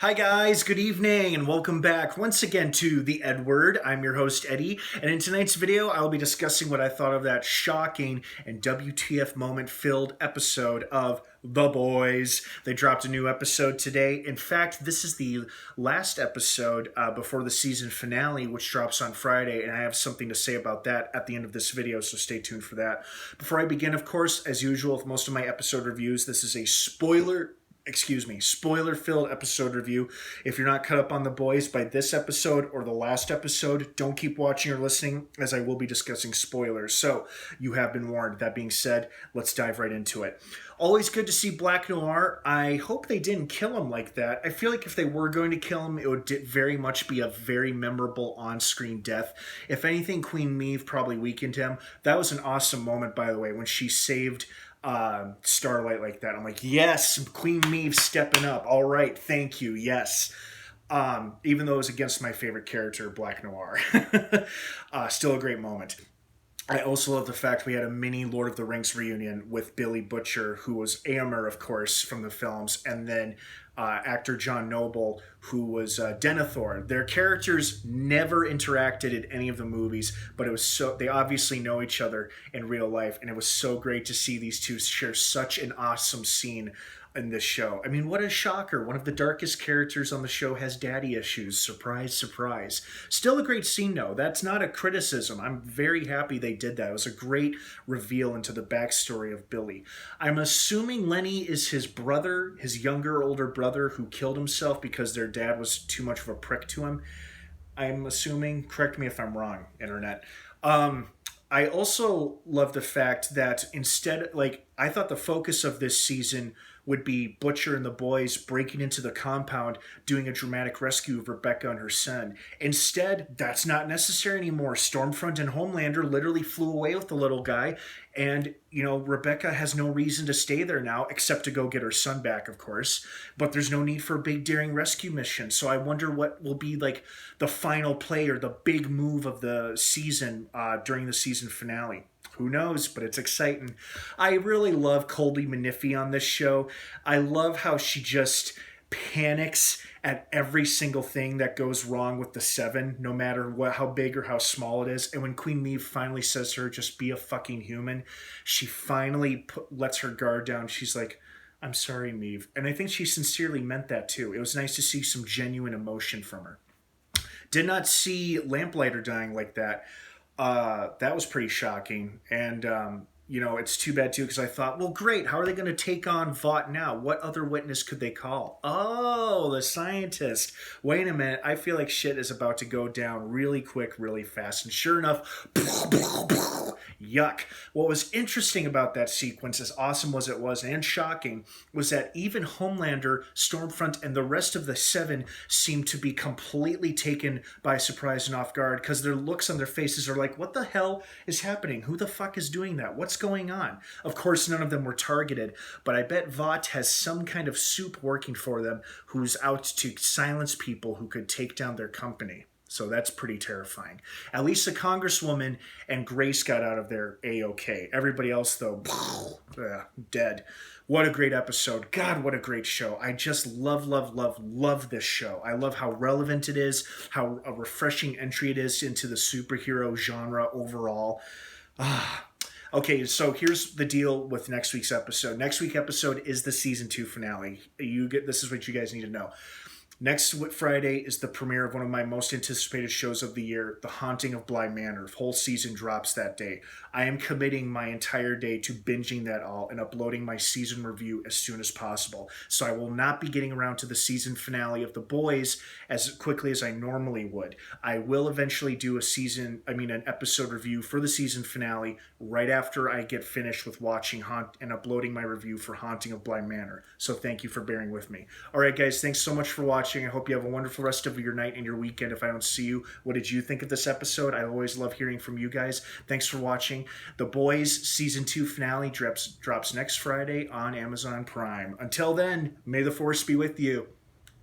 Hi guys, good evening and welcome back once again to The Edward. I'm your host Eddie, and in tonight's video I'll be discussing what I thought of that shocking and WTF moment filled episode of The Boys. They dropped a new episode today. In fact, this is the last episode before the season finale, which drops on Friday, and I have something to say about that at the end of this video, so stay tuned for that. Before I begin, of course, as usual with most of my episode reviews, this is a spoiler-filled episode review. If you're not caught up on The Boys by this episode or the last episode, don't keep watching or listening, as I will be discussing spoilers. So, you have been warned. That being said, let's dive right into it. Always good to see Black Noir. I hope they didn't kill him like that. I feel like if they were going to kill him, it would very much be a very memorable on-screen death. If anything, Queen Maeve probably weakened him. That was an awesome moment, by the way, when she saved Starlight like that. I'm like, yes, Queen Maeve stepping up. All right, thank you. Yes. Even though it was against my favorite character, Black Noir. Still a great moment. I also love the fact we had a mini Lord of the Rings reunion with Billy Butcher, who was Éomer, of course, from the films, and then actor John Noble, who was Denethor. Their characters never interacted in any of the movies, but it was they obviously know each other in real life, and it was so great to see these two share such an awesome scene in this show. I mean, what a shocker. One of the darkest characters on the show has daddy issues. Surprise, surprise. Still a great scene, though. That's not a criticism. I'm very happy they did that. It was a great reveal into the backstory of Billy. I'm assuming Lenny is his brother, his older brother, who killed himself because their dad was too much of a prick to him. I'm assuming. Correct me if I'm wrong, Internet. I also love the fact that instead, I thought the focus of this season would be Butcher and the boys breaking into the compound, doing a dramatic rescue of Rebecca and her son. Instead, that's not necessary anymore. Stormfront and Homelander literally flew away with the little guy, and, Rebecca has no reason to stay there now, except to go get her son back, of course. But there's no need for a big, daring rescue mission. So I wonder what will be, the final play or the big move of the season during the season finale. Who knows, but it's exciting. I really love Colby Maniffy on this show. I love how she just panics at every single thing that goes wrong with the Seven, no matter how big or how small it is. And when Queen Maeve finally says to her, just be a fucking human, she finally lets her guard down. She's like, I'm sorry, Maeve. And I think she sincerely meant that too. It was nice to see some genuine emotion from her. Did not see Lamplighter dying like that. That was pretty shocking. And, it's too bad, too, because I thought, well, great. How are they going to take on Vought now? What other witness could they call? Oh, the scientist. Wait a minute. I feel like shit is about to go down really quick, really fast. And sure enough, yuck. What was interesting about that sequence, as awesome as it was and shocking, was that even Homelander, Stormfront, and the rest of the Seven seemed to be completely taken by surprise and off guard, because their looks on their faces are like, what the hell is happening? Who the fuck is doing that? What's going on? Of course, none of them were targeted, but I bet Vought has some kind of soup working for them who's out to silence people who could take down their company. So that's pretty terrifying. At least the Congresswoman and Grace got out of there A-OK. Everybody else, though, dead. What a great episode. God, what a great show. I just love this show. I love how relevant it is, how a refreshing entry it is into the superhero genre overall. Okay, so here's the deal with next week's episode. Next week's episode is the season 2 finale. This is what you guys need to know. Next Friday is the premiere of one of my most anticipated shows of the year, The Haunting of Bly Manor. The whole season drops that day. I am committing my entire day to binging that all and uploading my season review as soon as possible. So I will not be getting around to the season finale of The Boys as quickly as I normally would. I will eventually do an episode review for the season finale right after I get finished with watching and uploading my review for Haunting of Bly Manor. So thank you for bearing with me. All right, guys, thanks so much for watching. I hope you have a wonderful rest of your night and your weekend. If I don't see you, what did you think of this episode? I always love hearing from you guys. Thanks for watching. The Boys Season 2 finale drops next Friday on Amazon Prime. Until then, may the Force be with you.